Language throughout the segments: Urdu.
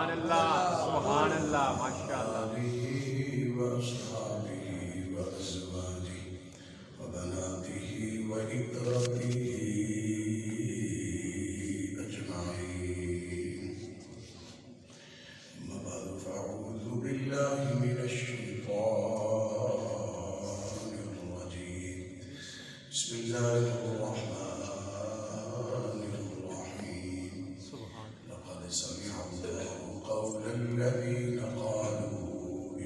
سبحان اللہ سبحان اللہ ماشاء اللہ وأصحابه وأزواجه وبناته وإخوته أجمعين. أما بعد فأعوذ بالله من الشيطان الرجيم. بسم الله الرحمن الرحيم. لقد سمع الله قول الذين قالوا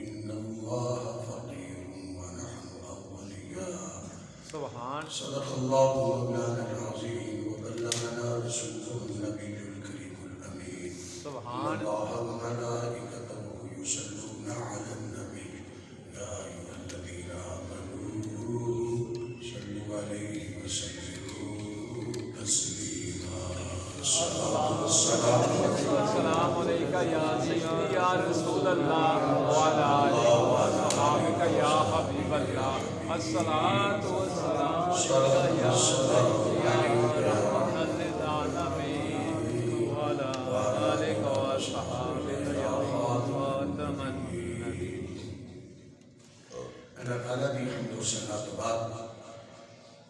إن الله فقير ونحن أغنياء. سبحان صدق الله مولانا العظيم وبلغنا رسوله النبي الكريم الأمين. سبحان الله وملائكته يصلون على النبي يا أيها الذين آمنوا صلوا عليه وسلموا تسليما. الصلاة والسلام السلام علیکہ یا سیدی یا رسول اللہ وعلی آلہ وصحبہ یا حبیب اللہ. الصلاۃ والسلام علیکہ یا سیدی یا رحمۃ للعالمین وعلی آلہ وصحبہ یا خاتم النبیین. اللہ تعالیٰ کی حمد و ثنا کے بعد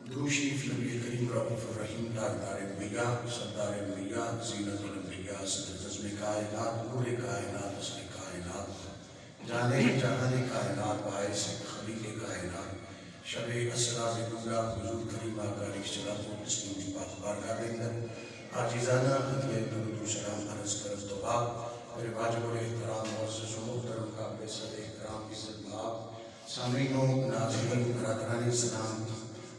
درود شریف نبی کریم رؤوف الرحیم تاجدار انبیاء سردار انبیاء زینت الانبیاء صدر جزم کائنات نور کائنات اصل کائنات جانے جہان کائنات باعث خلیق کائنات شب اسرا بکبرا حضور کریم آقا علیہ الصلوۃ والتسلیم کی پاک بارگاہ میں اندر عاجزانہ خطیہ درود و سلام عرض کرز تو بعد میرے واجب الاحترام معزز و محترم قابل صد احترام کی خدمات سامعین و ناظرین برادران اسلام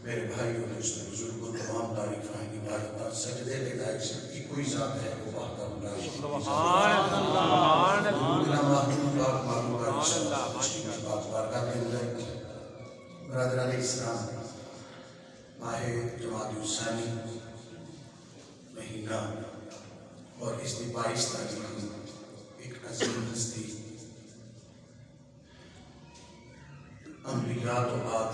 میرے بھائی اور دوستوں بزرگوں تمام تعریفیں عبادات سجدے کے لائق صرف کی کوئی ذات ہے وہ وحدہ لا شریک لہ. سبحان اللہ پاک معلومات پاک بارگاہ کے اندر برادران اسلام ماہ جمادی الثانی مہینہ اور اس کی 22 تاریخ ایک عظیم ہستی انبیاء تو بعد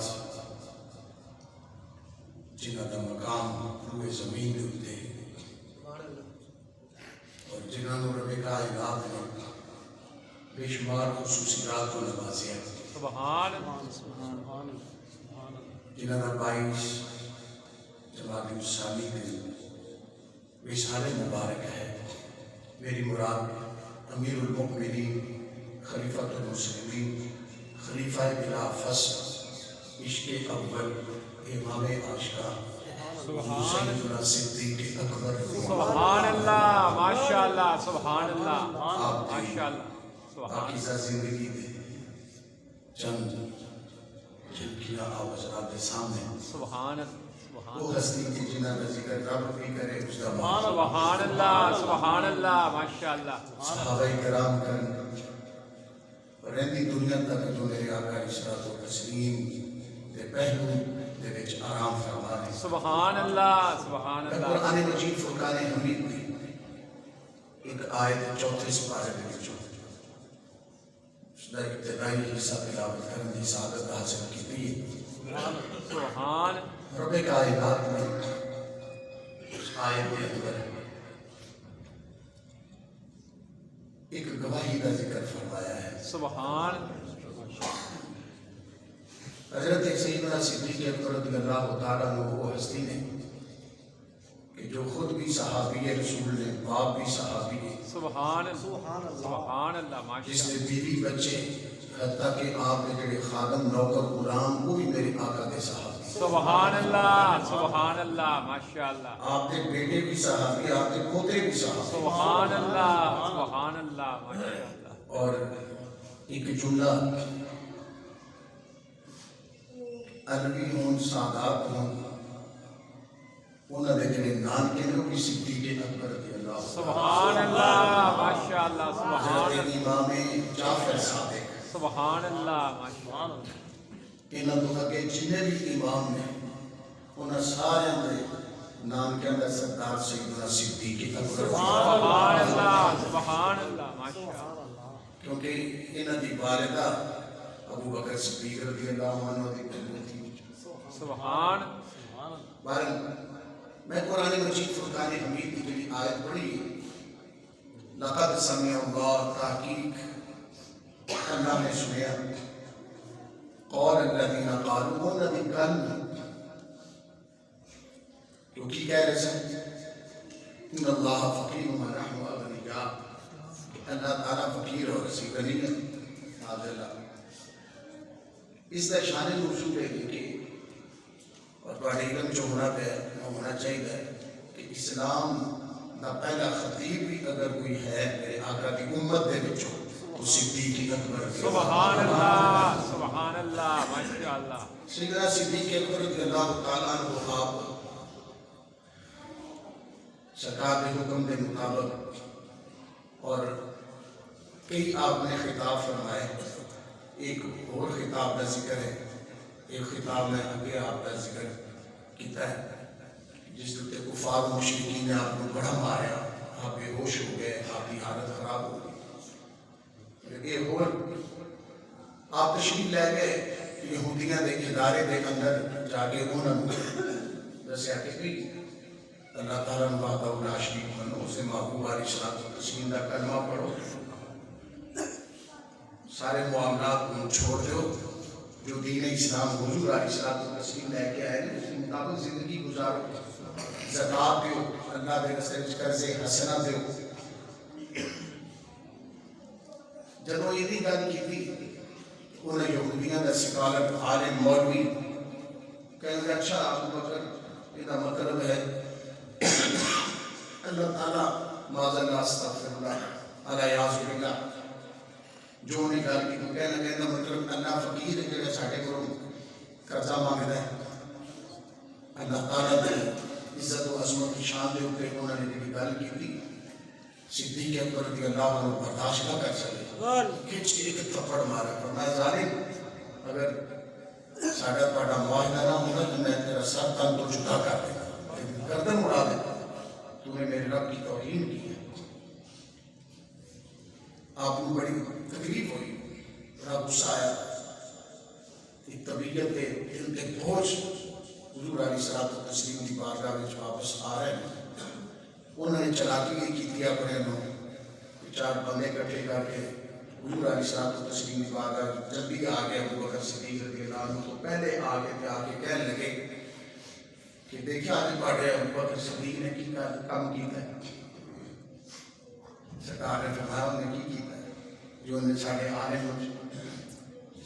جنہاں دا مقام روئے زمین دے ہوتے اور جنہاں نو رب کائنات نے بے شمار خصوصیات کو نوازیا. سبحان جنہاں دا 22 جمادی الثانی دن وصال مبارک ہے. میری مراد امیر المؤمنین خلیفۃ المسلمین خلیفہ بلا فصل عشق اول امام عاشقہ سیدنا صدیق اکبر سبحان اللہ ماشاء اللہ سبحان اللہ ماشاء اللہ سبحان پاکیزہ زندگی میں چند جھلکیاں آواز آپ کے سامنے سبحان وہ ہستی کی جنہاں کا ذکر رب بھی کرے اس کا سبحان اللہ سبحان اللہ ماشاء اللہ. صحابہ کرام کر رہندی دنیا تک جو میرے آقا علیہ الصلوۃ والتسلیم دے پہلو دے وچ آرام فرما دے. سبحان اللہ سبحان میں اللہ. قرآن مجید فرقان حمید میں ایک آیت 34 سپارے میں وچوں اس دا ابتدائی حصہ تلاوت کرنے کی سعادت حاصل کی تھی. سبحان رب کائنات نے اس آیت کے اندر ایک گواہی کا ذکر فرمایا ہے. سبحان حضرت سیدنا صدیق اکبر رضی اللہ تعالیٰ عنہ وہ ہستی نے کہ جو خود بھی صحابی رسول نے باپ بھی صحابی ہے سبحان سبحان اللہ ماشاء جس اللہ. نے بیوی بچے حتیٰ کہ آپ نے جڑے خادم نوکر غلام وہ بھی میرے آقا کے صحابی. سبحان اللہ سبحان اللہ ماشاء اللہ. آپ کے بیٹے بھی صحابی آپ کے پوتے بھی صحابی. سبحان اللہ سبحان اللہ ماشاء اللہ. اور ایک جملہ عربی ہون سادات ہون انہوں نے جنہیں نام کے لئے بھی صدیق اکبر رضی اللہ سبحان اللہ ماشاء اللہ. سبحان حضرت امام جعفر صادق سبحان اللہ ماشاء اللہ. انہوں نے کہ جنہیں بھی امام نے انہوں سارے اندر نام کے اندر سردار سیدنا صدیق اکبر سبحان اللہ سبحان اللہ ماشاء اللہ. کیونکہ انہوں کی والدہ ابو بکر صدیق رضی اللہ عنہ کی خدمت تھی. سبحان بہرحال میں قرآن مجید فرقان حمید کی جڑی آیت پڑھی لقد سمع اللہ، تحقیق اللہ نے سنیا، قول الذین قالوا، وہ نبی کل تو کی کہہ رہے ہیں ان اللہ فقیر و نحن اغنیاء، اللہ تعالیٰ فقیر اور اسی غنی ہے. معاذ اللہ. اس کا شان نزول ہے کہ اور بڑے علم جو ہونا پہ ہونا چاہیے کہ اسلام کا پہلا خطیب بھی اگر کوئی ہے میرے آقا کی امت دے وچوں تو صدیق اکبر. سبحان اللہ، سبحان اللہ، ماشاء اللہ. سیدنا صدیق اکبر رضی اللہ تعالیٰ عنہ آپ سرکار کے حکم کے مطابق اور کئی آپ نے خطاب فرمائے. ایک اور خطاب کا ذکر ہے، ایک خطاب میں آگے آپ کا ذکر کیتا ہے جس کے کفار و مشرکین نے آپ کو بڑا ماریا، آپ بے ہوش ہو گئے، آپ کی حالت خراب ہو گئی. ایک اور آپ تشریف لے گئے یہودیاں دے ادارے دے اندر جا کے انہوں نے دسیا کہ اللہ تعالیٰ نے وحدہ لا شریک منو، اسے محبوب علیہ الصلوۃ والتسلیم کا کلمہ پڑھو، سارے معاملات کو چھوڑ دو، جو دین اسلام حضور علیہ الصلوۃ والتسلیم لے کے آئے اس کے مطابق زندگی گزارو، زکات دیو، اللہ کے راستے میں قرضے حسنہ دیو. جب وہ یہ گل کی تھی انہیں یہودیاں کا سکالر عالم مولوی کہیں اچھا ابو بکر یہ مطلب ہے اللہ تعالیٰ معاذ اللہ استغفر اللہ علیہ یعوذ باللہ جو انہیں گل کی تو کہنے لگے مطلب اللہ فقیر ہے کہ ساڑھے کو قرضہ مانگتا ہے. اللہ تعالیٰ نے عزت و عظمت کی شان دے اوپر انہوں نے بھی گل کی تھی. صدیق اکبر رضی اللہ عنہ برداشت نہ کر سکے، کھچ کے ایک تھپڑ مارا، فرمایا ظالم اگر ساڈا تہاڈا معاہدہ نہ ہوگا تو میں تیرا سر تن تو جدا کر دے گا، گردن اڑا دے گا، تو نے میرے رب کی توہین کی ہے. آپ کو بڑی تکلیف ہوئی، بڑا غصہ آیا. ایک طبیعت پہ دل کے بوجھ حضور علیہ الصلوۃ والتسلیم کی بارگاہ میں واپس آ رہے ہیں. انہوں نے چلاکی یہ کی تھی اپنے چار بندے اکٹھے کر کے حضور علیہ الصلوۃ والتسلیم کی بارگاہ جلدی آ گئے. ابو بکر صدیق رضی اللہ عنہ تو پہلے آ کے کہنے لگے کہ دیکھا آج پڑھے ابو بکر صدیق نے کی کام کیتا ہے. سرکار نے فرمایا انہوں نے کی کیتا ہے جو انہیں ساڑھے عالم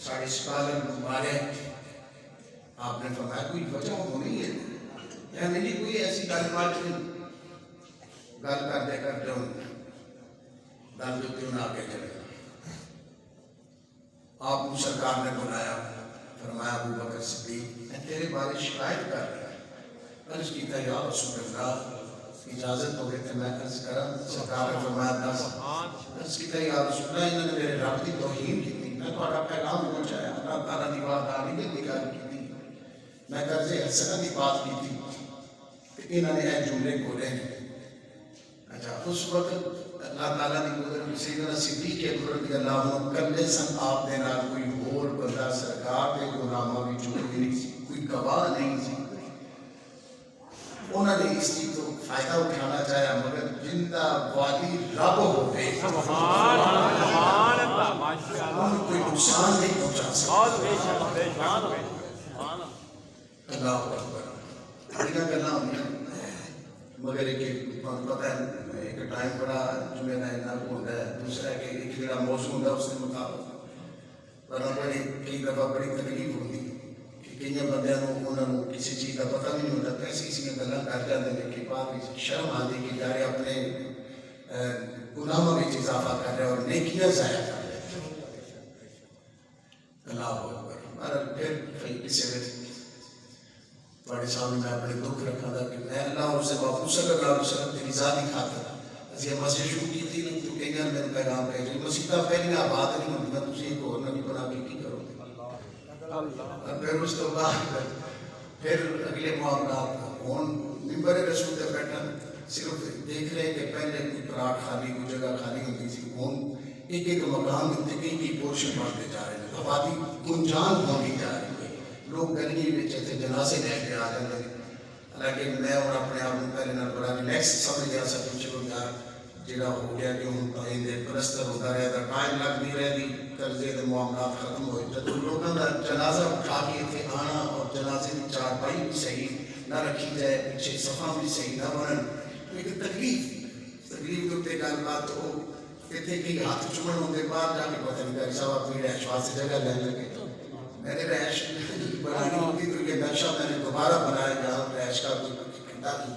ساڑھے سکالر مارے. آپ نے فرمایا کوئی وجہ وہ نہیں ہے یعنی نہیں کوئی ایسی گل بات نہیں، گل کرتے کرتے دل جو نہ آگے چلے. آپ کو سرکار نے بلایا، فرمایا ابو بکر صدیق میں تیرے بارے شکایت کر رہا ہے. عرض کیتا یا رسول اللہ اجازت ہو گئی تو میں عرض کرا. سرکار نے فرمایا دس. عرض کیتا یا رسول اللہ انہوں نے میرے رب کی توہین کی تھی، میں تھوڑا پیغام پہنچایا، اللہ تعالیٰ کی وحدانیت کی گل کی تھی، میں قرضے حسنہ کی بات کی تھی کہ انہوں نے یہ جملے بولے ہیں. اچھا اس وقت اللہ تعالیٰ نے قدرت سیدنا صدیق اکبر رضی اللہ عنہ کلے سن آپ دے نال کوئی اور بندہ سرکار کے غلاماں وچ کوئی نہیں سی، کوئی گواہ نہیں سی. انہوں نے اس چیز کو فائدہ اٹھانا چاہیا مگر جن کا والی رب ہوئے سبحان اللہ، ماشاء اللہ، انہوں کوئی نقصان نہیں پہنچا سکتا. بے شک بے شک. اللہ اکبر. بڑیاں گلاں ہوندیاں مگر ایک پتہ ہے ایک ٹائم بڑا جمعہ کا اتنا ہوتا ہے، دوسرا ہے کہ ایک جڑا موضوع ہوتا ہے اس کے مطابق پر بڑی کئی دفعہ بڑی تکلیف ہوتی کہ کئی بندے انہوں نے کسی چیز کا پتہ نہیں ہوتا، کیسی کسی گلاں کر جاتے ہیں کہ بعد شرم آتی کہ جارے اپنے گناہوں میں اضافہ کر رہے اور نیکیاں ضائع کر رہے. اللہ اکبر. پھر کسی وقت بڑے سامنے میں اپنے دکھ رکھا تھا کہ میں اللہ اور اسے باپو صلی اللہ علیہ وسلم کی رضا نہیں کھاتا. اس یہ مسجد شروع کی تھی نہیں تو کہیں میرے پیغام پہ جو مسجدہ پہلے آباد نہیں ہوتی، میں تجھے ایک اور نبی بنا کے کی کروں گا. اور پھر اس کے بعد پھر اگلے معاملات ہوں ممبر رسول سے بیٹھا صرف دیکھ رہے کہ پہلے کوئی پلاٹ خالی کوئی جگہ خالی ہوتی تھی، ہوں ایک ایک مقام ہوتے کئی پورشن بڑھتے جا رہے ہیں، آبادی گنجان ہوتی جا رہی ہے، لوگ گلی میں تھے جنازے لے کے آ جاتے ہیں. حالانکہ میں اور اپنے آپ کو پہلے نہ بڑا ریلیکس سمجھ گیا سب کچھ یار جڑا ہو گیا کہ ہوں تو اندے پرستر ہوتا رہتا ٹائم لگ نہیں رہتی قرضے دے معاملات ختم ہوئے جب لوگوں کا جنازہ اٹھا کے اتنے آنا اور جنازے کی چارپائی بھی صحیح نہ رکھی جائے پیچھے صفحہ بھی صحیح نہ بنن تو ایک تکلیف کے اتنے گل بات ہو اتنے کئی ہاتھ چمن ہوتے باہر جا کے پتہ نہیں کری صاحب اپنی رہائش واسطے جگہ لے لگے میں نے رہائش بنانی ہوتی تو یہ نقشہ میں نے دوبارہ بنایا جہاں رہائش کا کوئی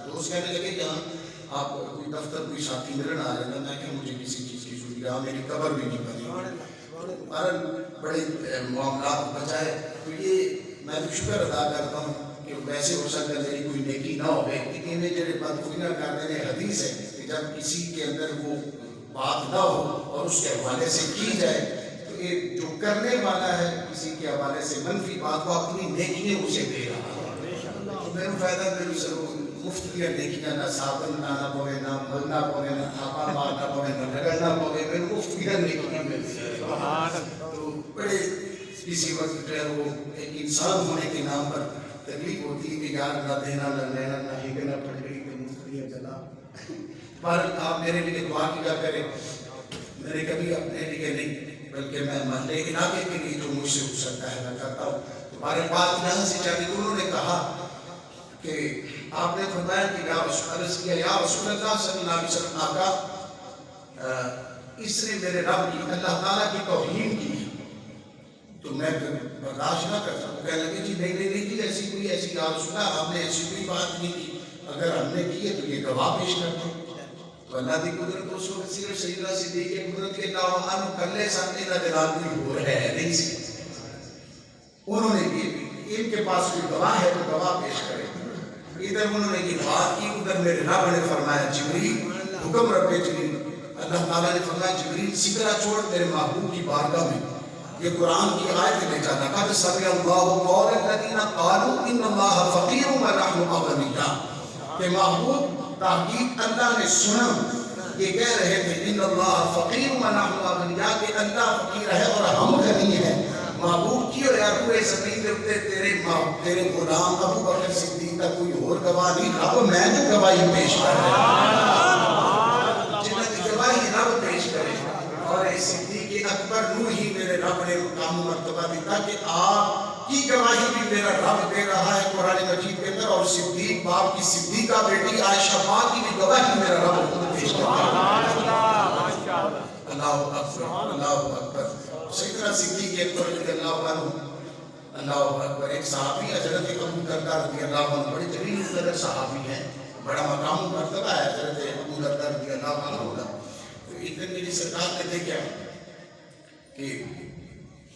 دوست کہنے لگے جہاں آپ کوئی دفتر کوئی ساتھی ملن آ جانا میں کہ مجھے کسی چیز کی ضروری ہے میری قبر بھی نہیں بنی بڑے معاملات بچائے تو یہ میں تو شکر ادا کرتا ہوں کہ ویسے ہو سکتا ہے میری کوئی نیکی نہ ہو لیکن یہ جڑے بدخویاں کرنے نے حدیث ہے کہ جب کسی کے اندر وہ بات نہ ہو اور اس کے حوالے سے کی جائے تو یہ جو کرنے والا ہے کسی کے حوالے سے منفی بات وہ اپنی نیکیاں اسے دے رہا ہے تو میرے فائدہ میری ضرور مفت کی نیکیاں نہ صابن لانا پوے نہ ملنا پوے نہ تھاپا مارنا پوے نہ رگڑنا پوے میرے مفت کی نیکیاں ملتی ہیں تو بڑے کسی وقت جو ہے وہ ایک انسان ہونے کے نام پر تکلیف ہوتی ہے کہ یار نہ دینا نہ لینا نہ ہیگنا پڑ گئی کہ مفتیاں چلا پر آپ میرے لیے دعا کیا کریں میرے کبھی اپنے لیے نہیں بلکہ میں محلے علاقے کے لیے جو مجھ سے ہو سکتا ہے میں کرتا ہوں تمہارے بات یہاں سے چلی انہوں نے کہا کہ آپ نے فرمایا کہ یا رسول اللہ صلی اللہ علیہ وسلم آقا اس نے میرے رب کی اللہ تعالیٰ کی توہین کی تو میں برداشت نہ کرتا ہوں کہنے لگے جی نہیں جی ایسی کوئی ایسی یا رسول اللہ ہم نے ایسی کوئی بات نہیں کی اگر ہم نے کی ہے تو یہ گواہ پیش کرتے ہیں تو اللہ کی قدرت اس وقت صرف سیدہ صدیق کی قدرت کے اللہ عنہ کلے سامنے نہ دلالتی ہو رہے ہیں نہیں سی انہوں نے بھی ان کے پاس کوئی گواہ ہے تو گواہ پیش کرے ادھر انہوں نے یہ بات کی ادھر میرے رب نے فرمایا جبریل حکم رب جبریل اللہ تعالیٰ نے فرمایا جبریل سکرہ چھوڑ میرے محبوب کی بارگاہ میں یہ قرآن کی آیت لے جانا قد سمع اللہ قول الذین قالوا ان اللہ فقیر ونحن اغنیاء کہ محبوب تحقیق اللہ نے سنا یہ کہہ رہے تھے ان اللہ فقیر ونحن اغنیاء کہ اللہ فقیر ہے اور ہم غنی ہیں محبوب کیوں یار پورے زمین کے اوپر تیرے غلام ابو بکر صدیق کا کوئی اور گواہ نہیں رب میں نے گواہی پیش کر جنت گواہی رب پیش کرے اور صدیق اکبر نور ہی میرے رب نے مقام مرتبہ دیتا کہ آپ کی گواہی بھی میرا رب دے رہا ہے قرآن مجید کے اندر اور صدیق باپ کی صدیقہ بیٹی عائشہ پاک کی بھی گواہی میرا رب خود پیش کرتا ہے اللہ اکبر اللہ اکبر سیدنا صدیق اکبر رضی اللہ عنہ اللہ اکبر ایک صحابی حضرت ابو دردہ رضی اللہ عنہ بڑے جلیل القدر صحابی ہیں بڑا مقام مرتبہ ہے حضرت ابو دردہ رضی اللہ عنہ ہوگا تو ایک دن میری سرکار نے دیکھا کہ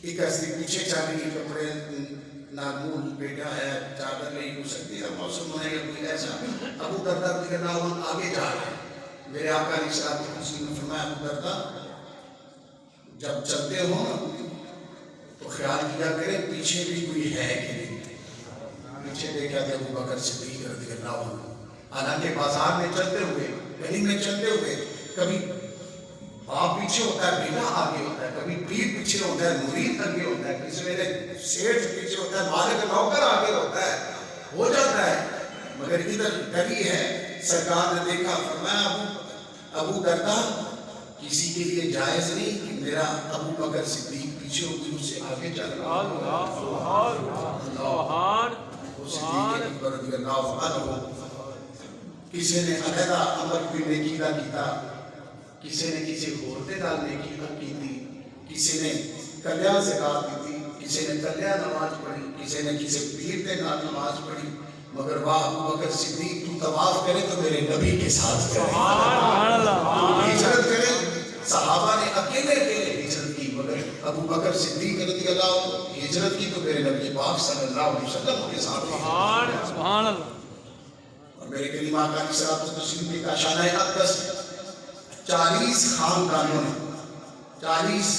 ایک ہستی پیچھے چالی کپڑے ناگمول بیٹا ہے چادر نہیں ہو سکتی ہے موسم ہونے کا کوئی ایسا ابو دردہ رضی اللہ عنہ آگے جا رہے ہیں میرے آقا علیہ السلام نے فرمایا ابو دردہ جب چلتے ہو تو خیال کیا کرے پیچھے بھی کوئی ہے کہ نہیں پیچھے دیکھا تھے ابو بکر صدیق رضی اللہ عنہ حالانکہ بازار میں چلتے ہوئے گلی میں چلتے ہوئے کبھی باپ پیچھے ہوتا ہے بیٹا آگے ہوتا ہے کبھی پیر پیچھے ہوتا ہے مرید آگے ہوتا ہے کسی ویلے سیٹھ پیچھے ہوتا ہے مالک نوکر آگے ہوتا ہے ہو جاتا ہے مگر ادھر گلی ہے سرکار نے دیکھا فرمایا ابو دردہ کسی کے لیے جائز نہیں کہ میرا ابو بکر صدیق پیچھے ہو کوئی اسے آگے چل رہا صدیق رضی اللہ عنہ کسی نے علیحدہ عمل کوئی نیکی کا کیتا کسی نے کسی غورتے نال نیکی کا کی تھی کسی نے کلیاں زکات دی تھی کسی نے کلیاں نماز پڑھی کسی نے کسی پیر دے نال نماز پڑھی مگر واہ ابو بکر صدیق تو طواف کرے تو میرے نبی کے ساتھ کرے ہجرت کرے صحابہ نے اکیلے ہجرت کی مگر ابو بکر صدیق رضی اللہ عنہ ہجرت کی تو میرے نبی پاک صلی اللہ علیہ وسلم کے ساتھ سبحان اللہ اور میرے کریم آقا علیہ الصلوۃ والتسلیم کی کاشانہ اقدس 40 خاندانوں نے 40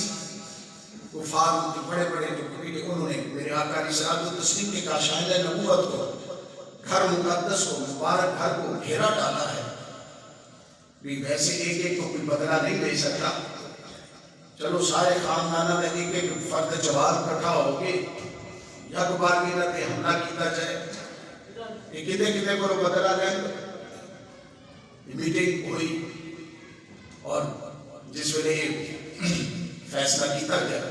کفار بڑے بڑے جو قبیلے انہوں نے میرے آقا علیہ الصلوۃ والتسلیم کی کاشانہ نبوت کو گھر مقدس کو مبارک گھر کو گھیرا ڈالا ہے بھی ویسے ایک کو کوئی بدلہ نہیں دے سکتا چلو سارے خاندانہ میں ایک فرد جواب کٹھا ہو کے یا بار بھی نہ تے حملہ کیتا جائے یہ کتے کو بدلہ لیں میٹنگ ہوئی اور جس ویلے فیصلہ کیتا گیا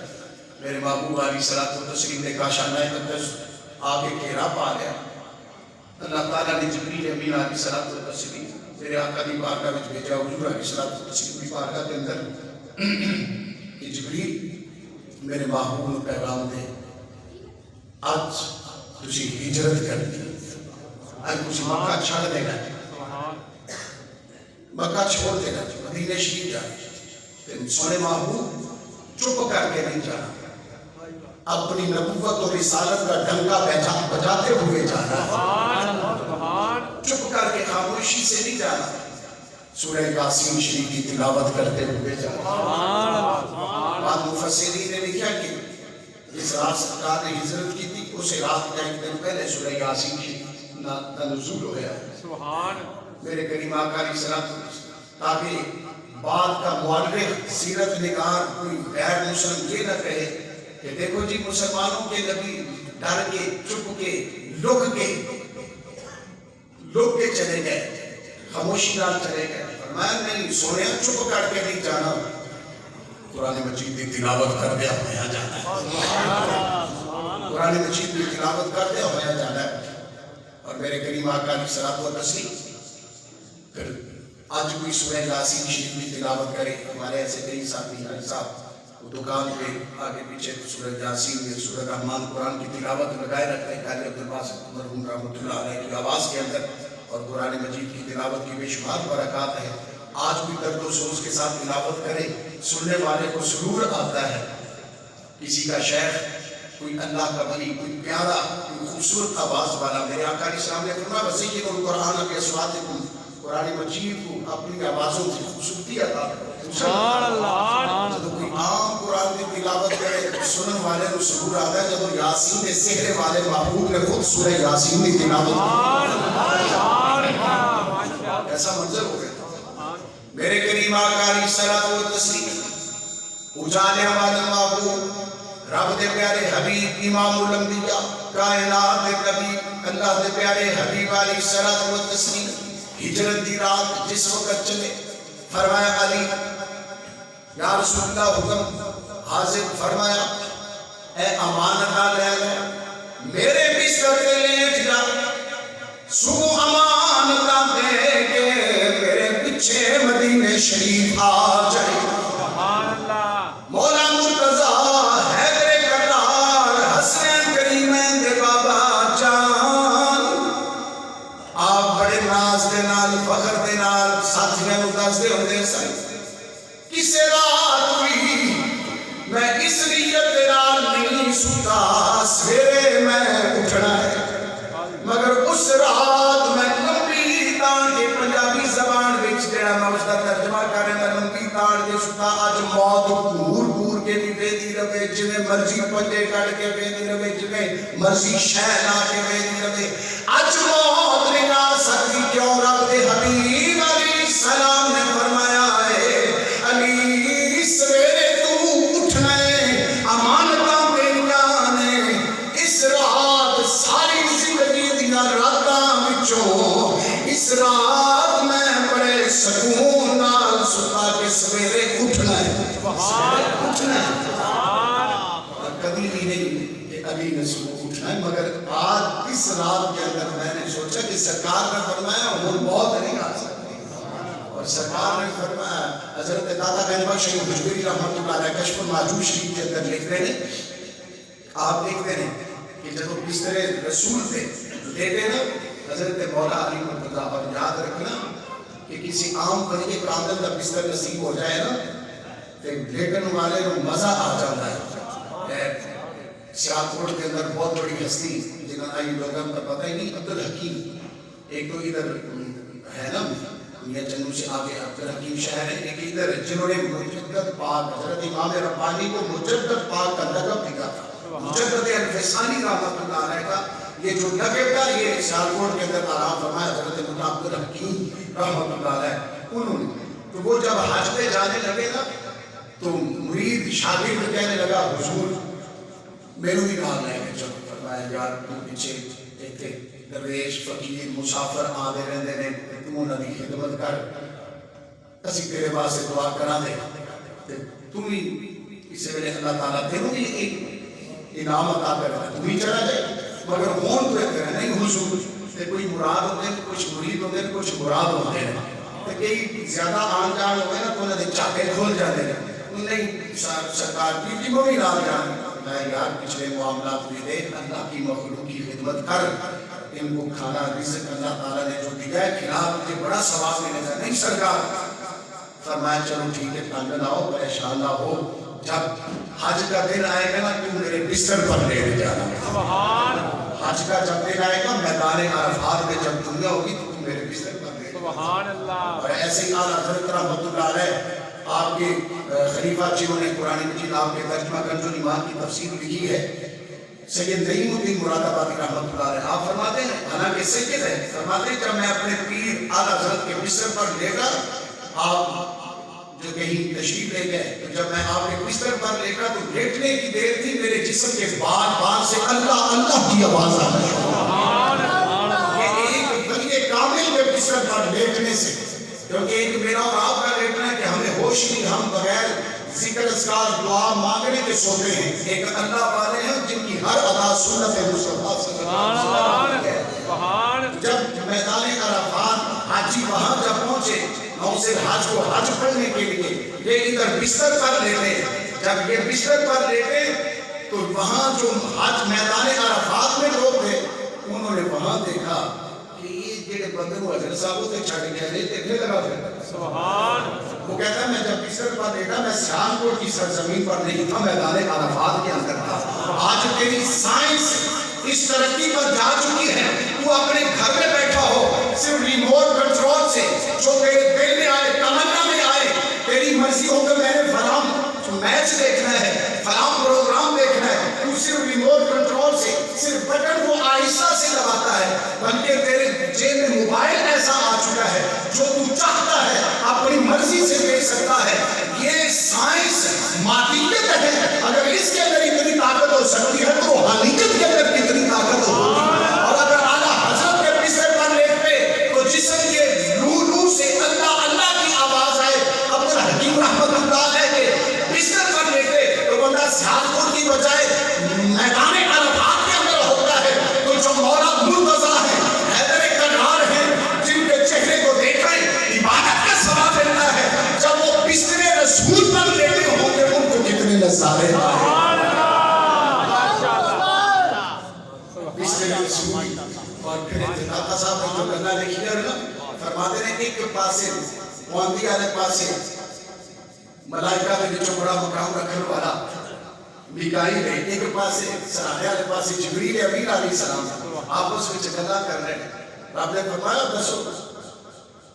میرے محبوب علیہ الصلوۃ والتسلیم نے کاشانہ اقدس آگے گھیرا پا لیا. اللہ تعالیٰ نے جبریل امین علیہ الصلوۃ والتسلیم میرے آقا دی بارگاہ میں بھیجا حضور علیہ الصلوۃ والتسلیم کی بارگاہ کے اندر کہ جبریل میرے محبوب نے پیغام دے آج تجھے ہجرت کر دی آج تجھے مکہ چھوڑ دے گا مکہ چھوڑ دے گا مدینہ شریف جانا سونے محبوب چپ کر کے نہیں جانا اپنی نبوت اور رسالت کا ڈنکا بجاتے ہوئے جانا چپ کر کے خاموشی سے نہیں جانا سورہ یاسین شریف کی تلاوت کرتے ہوئے جانا. بعد مفسرین نے لکھا کہ جس رات سرکار نے ہجرت کی تھی اسے رات کا ایک دن پہلے سورہ یاسین شریف کا نزول ہوا. میرے کریم آقا علیہ السلام تاکہ بعد کا مورخ سیرت نگار کوئی غیر مسلم یہ نہ کہے کہ دیکھو جی مسلمانوں کے نبی ڈر کے چپ کے لک کے چلے گئے خاموشی نال چلے گئے. فرمایا نہیں سونے چپ کر کے نہیں جانا قرآن مجید کی تلاوت کر دیا ہویا جانا ہے قرآن مجید کی تلاوت کر دیا ہویا جانا ہے. اور میرے کریم آقا علیہ الصلوۃ والتسلیم پھر آج کوئی سورہ یاسین شریف کی تلاوت کرے. ہمارے ایسے کئی ساتھی حاجی صاحب وہ دکان پہ آگے پیچھے سورہ یاسین یا سورہ رحمان قرآن کی تلاوت لگائے رکھتے ہیں قاری عبدالباسط مرحوم رحمۃ اللہ علیہ کی آواز کے اندر اور قرآن مجید کی تلاوت کی بے شمار برکات ہے. آج بھی درد و سوز کے ساتھ تلاوت کرے سننے والے کو سرور آتا ہے. کسی کا شیخ کوئی اللہ کا ولی کوئی پیارا کوئی خوبصورت آواز والا میرے آقا علیہ السلام نے فرمایا وَزَيِّنُوا الْقُرْآنَ بِأَصْوَاتِكُمْ قرآن مجید کو اپنی آوازوں سے خوبصورتی عطا کرے. سبحان اللہ. جب کوئی عام قرآن کی تلاوت کرے سنن والے کو سرور آتا ہے. جب یاسین نے سحر والے محبوب نے خود سورہ یاسین کی تلاوت ایسا منظر ہو گیا. میرے کریم آقا علیہ الصلوۃ والتسلیم اجالے والے محبوب رب دے پیارے حبیب امام الانبیاء کائنات دے نبی اللہ دے پیارے حبیب علیہ الصلوۃ والتسلیم ہجرت دی رات جس وقت چلے فرمایا علی یا رسول اللہ حکم حاضر. فرمایا اے امانت لے لے میرے بستر پہ لیٹ جا صبح امانت دے کے میرے پیچھے مدینہ شریف آ جائے. سبحان اللہ. مولا مرتضیٰ حیدر کرار حسین کریمین دے بابا جان آپ بڑے ناز دے نال فخر دے نال ساتھیاں نوں دس دے ہوندے سن کسے رات ہوئی میں اس نیت دے نال نہیں ستا سویرے میں اٹھنا ہے مگر اس رات میں لمبی تان کے پنجابی زبان وچ جڑا میں اس دا ترجمہ کرے تے لمبی تان کے ستا اج موت گور گور کے بھی ویندی رہے جویں مرضی پنجے کٹ کے ویندی رہے جویں مرضی شے لا کے ویندی رہے اج موت نہیں آ سکتی. کیوں رب دے حبیب علیہ السلام نے فرمایا ہے علی سویرے تو اٹھنا ہے امانتاں تیریاں نے اس رات ساری زندگی دیاں راتاں وچوں اس رات میں بڑے سکون نال ستا کے سویرے اٹھنا ہے. اٹھنا ہے کبھی بھی نہیں کہ علی نے صبح اٹھنا ہے مگر آج اس رات کے اندر میں نے سوچا کہ سرکار نے فرمایا وہ بہت نہیں آ سکتی اور سرکار نے فرمایا حضرت داتا گنج بخش شریف حجویری رحمۃ اللہ علیہ کشف المعجوب شریف کے اندر لکھ رہے ہیں آپ دیکھتے ہیں کہ جب بستر رسول پہ لیٹے نا حضرت مولا علی مرتضیٰ اور یاد رکھنا کہ کسی عام ولی کامل کا بستر نصیب ہو جائے نا تو لیٹن والے کو مزہ آ جاتا ہے. سیاکوٹ کے اندر بہت بڑی ہستی جنہوں آئی لوگوں کا پتہ ہی نہیں عبدالحکیم ایک تو ادھر ہے نا میاں چنو سے آگے عبدالحکیم شہر ہے ایک ادھر جنہوں نے مجدد پاک حضرت امام ربانی کو مجدد پاک کا لقب دیا تھا. مجدد الفسانی رحمۃ اللہ علیہ کا یہ جو لقب تھا یہ سیاکوٹ کے اندر آرام فرمایا حضرت عبدالحکیم رحمۃ اللہ علیہ انہوں نے. تو وہ جب حج پہ جانے لگے نا تو مرید شاگرد کہنے لگا حضور میرے بھی نال لے کے چلو. فرمایا یار تو پیچھے درویش فقیر مسافر آدھے رہندے نے تم انہاں دی خدمت کر اسی تیرے واسطے دعا کرا دے تم ہی اسے ویلے اللہ تعالیٰ تینوں بھی ایک انعام عطا کرے تم ہی چلا جائے مگر ہون تو ایک کرے نہیں حضور تے کوئی مراد ہوتے ہیں کچھ مرید ہوتے ہیں کچھ مراد ہوتے ہیں تے کئی زیادہ آن جان ہوئے نا تو انہیں دے چاکے کھول جاتے ہیں نہیں سرکار کی وہ بھی رات جان میں یار پچھلے معاملات میں دے اللہ کی مخلوق کی خدمت کر ان کو کھانا رزق اللہ تعالیٰ نے جو دیا ہے کھلا مجھے بڑا ثواب ملے گا نہیں سرکار فرمایا چلو ٹھیک ہے کھانا لاؤ پریشان نہ ہو جب حج کا دن آئے گا نا تو میرے بستر پر لے جانا سبحان حج کا جب دن آئے گا میدان عرفات میں جب دنیا ہوگی تو تم میرے بستر پر لے سبحان اللہ اور ایسے ہی اعلیٰ حضرت رحمۃ اللہ علیہ آپ کے خلیفہ جنہوں نے قرآن مجید آپ کے ترجمہ کنز الایمان کی تفسیر لکھی ہے سید نعیم الدین مراد آبادی رحمۃ اللہ علیہ آپ فرماتے ہیں حالانکہ سید ہے فرماتے ہیں جب میں اپنے پیر اعلیٰ حضرت کے بستر پر لے کر آپ جو کہیں تشریف لے گئے تو جب میں آپ کے بستر پر لے کر تو لیٹنے کی دیر تھی میرے جسم کے بار سے اللہ اللہ کی آواز آ رہی ہے یہ ایک بندے کامل کے بستر پر لیٹنے سے کیونکہ ایک میرا اور آپ کا لیٹنا ہے کہ ہمیں ہوش نہیں ہم بغیر ذکر اذکار دعا مانگنے کے سوتے ہیں ایک اللہ والے ہیں جن کی ہر ادا سنت مصطفیٰ صلی اللہ علیہ وسلم جب میدان عرفات حاجی وہاں جب پہنچے موسم حج کو حج پڑھنے کے لیے یہ ادھر بستر پر لیٹے جب یہ بستر پر لیٹے تو وہاں جو حج میدان عرفات میں لوگ تھے انہوں نے وہاں دیکھا بندے کو حضرت صاحب سے چھڑ گیا نہیں دیکھنے لگا پھر سبحان وہ کہتا ہے میں جب بستر پر لیٹا میں سیالکوٹ کی سرزمین پر نہیں تھا میدان عرفات کے اندر تھا آج تیری سائنس اس ترقی پر جا چکی ہے تو اپنے گھر میں بیٹھا ہو صرف ریموٹ کنٹرول سے جو تیرے دل میں آئے تمنا میں آئے تیری مرضی ہو کہ میں نے فلاں میچ دیکھنا ہے فلاں پروگرام دیکھنا ہے تو صرف ریموٹ کنٹرول سے صرف بٹن کو آہستہ سے دباتا ہے بلکہ تیرے جیب میں موبائل ایسا آ چکا ہے جو تو چاہتا ہے اپنی مرضی سے دیکھ سکتا ہے یہ سائنس مادیت ہے اگر اس کے اندر اتنی طاقت ہو سکتی ہے تو روحانیت کے اندر کتنی طاقت ہوگی اور اگر اعلیٰ حضرت کے بستر پر لیٹے تو جسم کے لو سے اللہ اللہ کی آواز آئے عبد الحکیم رحمۃ اللہ علیہ کے بستر پر لیٹے تو بندہ سیالکوٹ کی بجائے میدان عرفات کے اندر ہوتا ہے تو جو مولا مرتضیٰ ہے حیدر کرار ہے جن کے چہرے کو دیکھ رہے عبادت کا ثواب ملتا ہے جب وہ بستر رسول پر لیٹے ہوں گے ان کو کتنے نظارے بستر رسول اور پھر اتفاقہ صاحب نے جو گنگا لکھی ہے فرماتے ہیں ایک پاسے مواندی والے پاسے ملائکہ کے جو بڑا مقام رکھنے والا میکائیل ہے ایک پاسے سراحے والے پاسے جبریل امین علیہ السلام آپس میں گلا کر رہے ہیں رب نے فرمایا دسو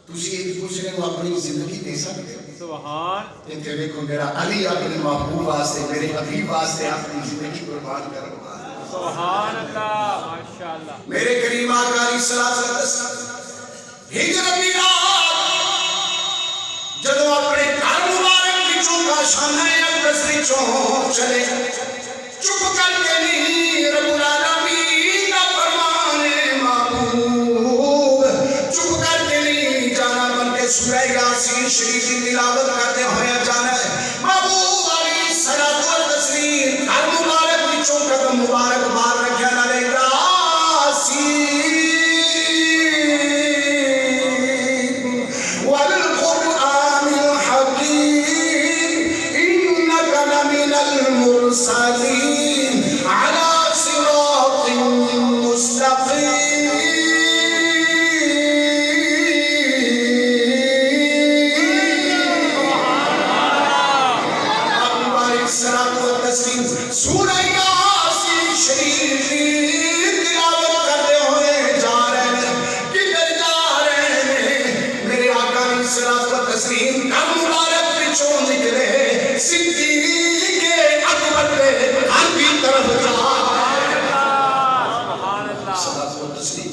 تسی ایک دوسرے کو اپنی زندگی دے سکتے سبحان انتے دیکھو میرا علی اپنی محبوب واسطے میرے حبیب واسطے اپنی زندگی قربان کر رہا سبحان اللہ ماشاءاللہ میرے کریم آقا علیہ السلام ہجرت کی رات جدو اپنے گھر مبارک بچوں کا شانہ اقدس بچوں چلے چپ کر کے نہیں رب العالمین کا فرمان محبوب چپ کر کے نہیں جانا بلکہ سورہ یاسین شریف کی تلاوت کرتے ہوئے جانا ہے محبوب علیہ الصلوۃ والتسلیم گھر مبارک بچوں قدم مبارک بار رکھا نہ لے یاسین المرسلين على صراط مستقيم سورہ یاسین شریف تلاوت کرتے ہوئے جا رہے ہیں کدھر جا رہے ہیں میرے آقا علیہ الصلوۃ والتسلیم کا مبارک پچھوں نکلے صدیق اکبر کے ہر کی طرف جا سبحان اللہ صلوات و تسلیم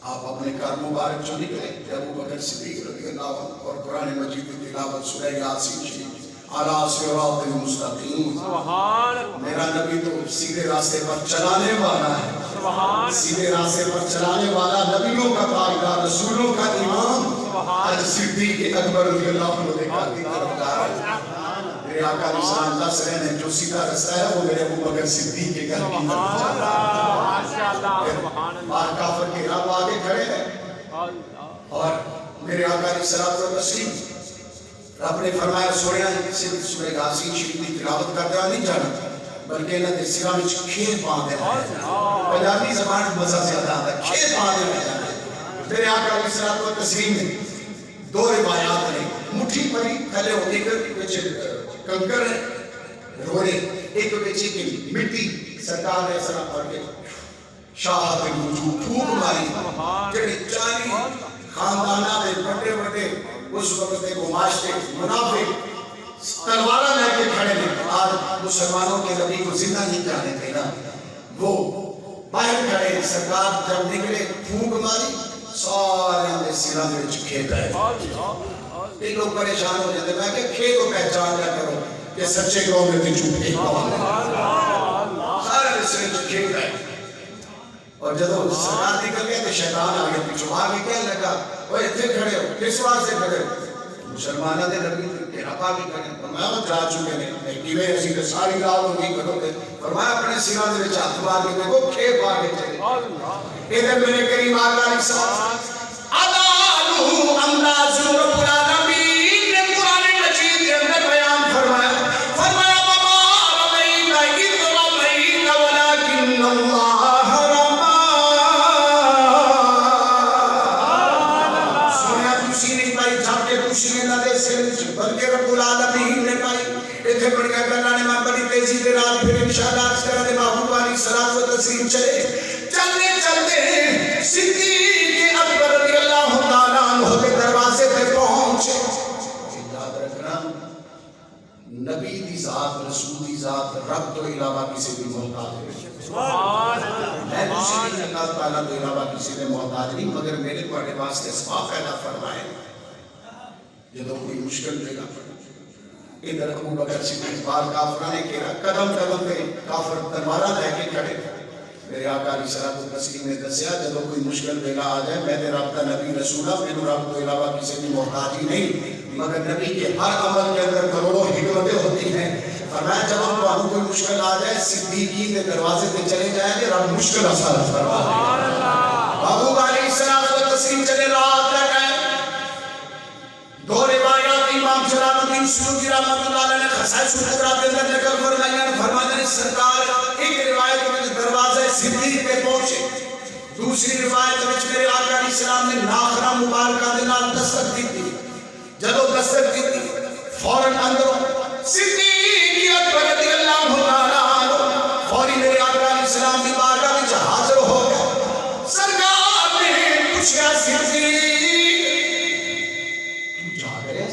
آپ اپنے کار مبارک جو نکلے ابو بکر صدیق رضی اللہ عنہ اور قرآن مجید کی تلاوت سورہ یاسین شریف علی صراط مستقیم سبحان اللہ میرا نبی تو سیدھے راستے پر چلانے والا ہے سبحان سیدھے راستے پر چلانے والا نبیوں کا تاجدار رسولوں کا امام سبحان آج صدیق اکبر رضی اللہ عنہ دیکھا کی طرفدار ہے. میرے آقا علیہ السلام دس رہے ہیں جو سیدھا رستہ ہے وہ میرے ابو بکر صدیق کے گھر کی طرف جاتا ہے. باہر کافر کے رب آگے کھڑے ہیں اور میرے آقا علیہ السلام رب نے فرمایا سورہ یاسین شریف کی تلاوت کرتے ہوئے نہیں جانا بلکہ انہاں دے سراں وچ کھیل پاندے ہیں. پنجابی زبان مزہ زیادہ آتا ہے کھیل پاندے ہیں. میرے آقا علیہ السلام نے دو روایات ہیں. مٹھی پری تھلے ہونے کے کنکر ہے روڑے ایک بچے کی مٹی سرکار نے سلام پڑھ کے شاہد الوجود پھوک ماری جڑی چاری خاندانہ میں بڑے بڑے اس وقت کو معاشرے منافق تلوارہ لے کے کھڑے ہیں. آج مسلمانوں کے نبی کو زندہ نہیں کرنے تھے نا وہ باہر کھڑے. سرکار جب نکلے پھوک ماری سارے اندر سیرہ میں کھیت ہے. ایک لوگ پریشان ہو جاتے میں کہ کھیت کو پہچان لیا کرو کہ سچے گروہ میں تھی چوپ ایک قوم سارے رسے جو کھیت ہے. اور جب سرکار نکل گئے تو شیطان آگے پیچھو آگے کیا لگا وہ اتنے کھڑے ہو کس واسطے سے کھڑے ہو مسلمانہ دے نبی کے رفا بھی کریں. فرمایا وہ جا چکے ہیں کیویں اسی کہ ساری رات ہوگی کرو گے. فرمایا اپنے سیرہ دے وچ ہاتھ مار کے دیکھو کھیت آگے چلے. ادھر میرے کریم آقا علیہ السلام ادالو انداز رب العالمین نے قرآن مجید کے اندر بیان فرمایا وما رمیت اذ رمیت ولکن اللہ رمی. سنیا خوشی نہیں پائی جب کے خوشی نے نہ دے سر بلکہ رب العالمین نے پائی. اتنے بڑھیا کرنا نے میں بڑی تیزی دے رات پھر انشاءاللہ اس طرح دے محبوب علیہ الصلوۃ والتسلیم چلے چلتے صدیق اکبر رضی اللہ تعالیٰ عنہ کے دروازے پہ پہنچے. یاد رکھنا نبی دی ذات رسول دی ذات رب تو علاوہ کسی بھی محتاج ہے. میں دوسری اللہ تعالیٰ تو علاوہ کسی نے محتاج نہیں مگر میرے پاڑے واسطے اسباب پیدا فرمائے. جب کوئی مشکل دے گا ادھر ابو بکر صدیق بار کافرانے کے قدم قدم پہ کافر تلوارہ لے کے کھڑے. میرے آقا علیہ السلام نے دسیا جب کوئی مشکل بیلا آ جائے میں نے رب کا نبی رسولہ میں نے رب کو علاوہ کسی بھی محتاج ہی نہیں مگر نبی کے ہر عمل کے اندر کروڑوں حکمتیں ہوتی ہیں. فرمایا جب آپ کو کوئی مشکل آ جائے صدیقین کے دروازے پہ چلے جائیں گے رب مشکل آسان فرما دے گا. ابو علیہ السلام کو تسلیم چلے رات تک ہے. دو روایات امام جلال الدین سیوطی رحمۃ اللہ علیہ نے خصائص الکبریٰ کے اندر نقل فرمایا. فرماتے ہیں سرکار ایک روایت میں دروازے صدیق پہ پہنچے. دوسری روایت میں میرے آقا علیہ السلام نے ناخرہ مبارکہ دے نال دستک دی تھی. جب دستک دی تھی فوراً اندر صدیق اکبر رضی اللہ تعالیٰ عنہ فوری میرے آقا علیہ السلام کی بارگاہ میں حاضر ہو گئے. سرکار نے پوچھا صدیق تو جا گئے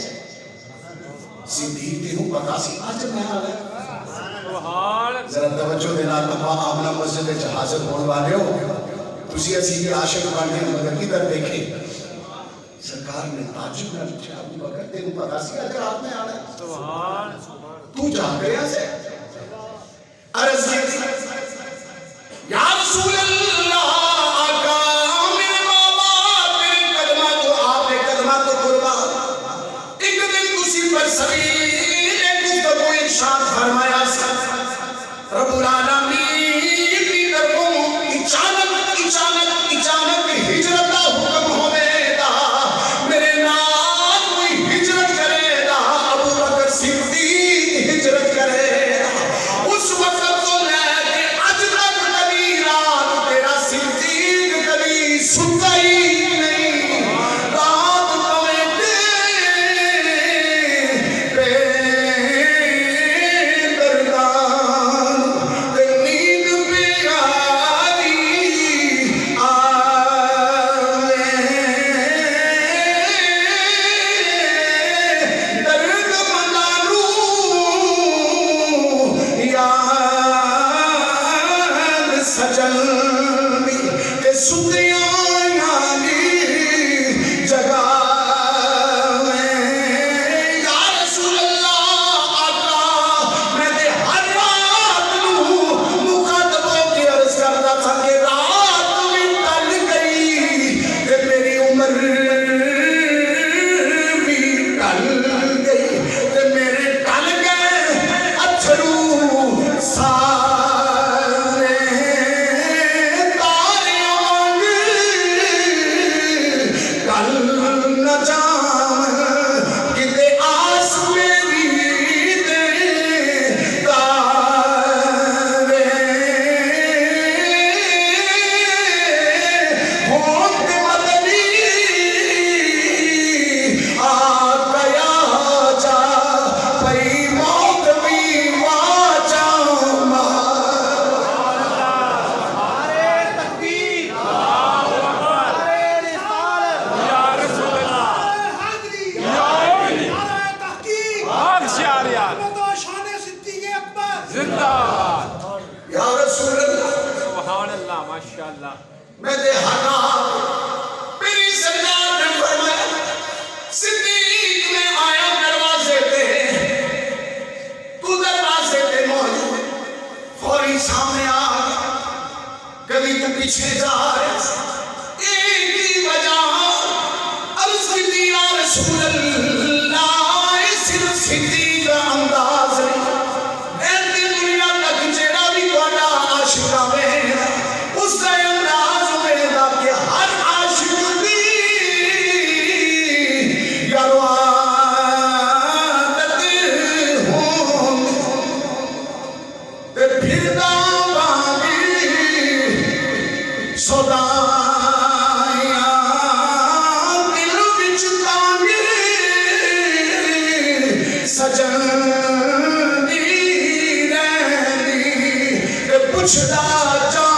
صدیق تینوں پتا سی آج میں آ گیا. ذرا توجہ دینا ابا آمنہ مسجد وچ حاضر ہونے والے ہو تسی اسی کے عاشق بن گئے مگر کدھر دیکھیں. سرکار نے تعجب نہ پوچھا ابو بکر تینوں پتا سی اگر آپ میں آنا ہے تو جا گیا سے عرض کی یا رسول اللہ آقا میرے ماں باپ میرے قدمہ تو آپ نے قدمہ تو قربان ایک دن تسی پر سبیل گفتگو ارشاد فرمایا رب العالمین کی طرفوں اچانک ہجرت کا حکم ہونے دا میرے نام کوئی ہجرت کرے دا ابو بکر صدیق ہجرت کرے دا. اس وقت تو لے کے اج تک کبھی رات تیرا صدیق کبھی ستا ہی نہیں. رات پویں دردان نیند پیاری ٹل گئی تے میرے ٹل گئے اتھرو سارے تاریاں وانگ کل نہ جاون کتے آس میری دے تارے ہوت مدنی آقا یا جا پئی موت بھی واجا نعرہ تکبیر، نعرہ رسالت، یا رسول اللہ نعرہ حیدری، یا علی نعرہ تحقیق، آگ شہریار محمد و شان صدیق اکبر، زندہ باد یا رسول اللہ سبحان اللہ ماشاءاللہ میں دے حقاب میری سرکار نے فرمایا صدیق میں آیا دروازے پہ تو دروازے پہ موجود فوری سامنے آ گیا کبھی تو پیچھے جا رہے ایک ہی وجہ عرض کی یا رسول اللہ صرف صدیق کا انداز نہیں ایسی دنیا تک جڑا بھی تھوڑا عاشق آوے اس کا انداز ہوئے گا کہ ہر عاشق دی یارو عادت ہوں تے پھر داوانگی سودائیاں دل وچ تانگی سجن دی رہنی تے پوچھدا جا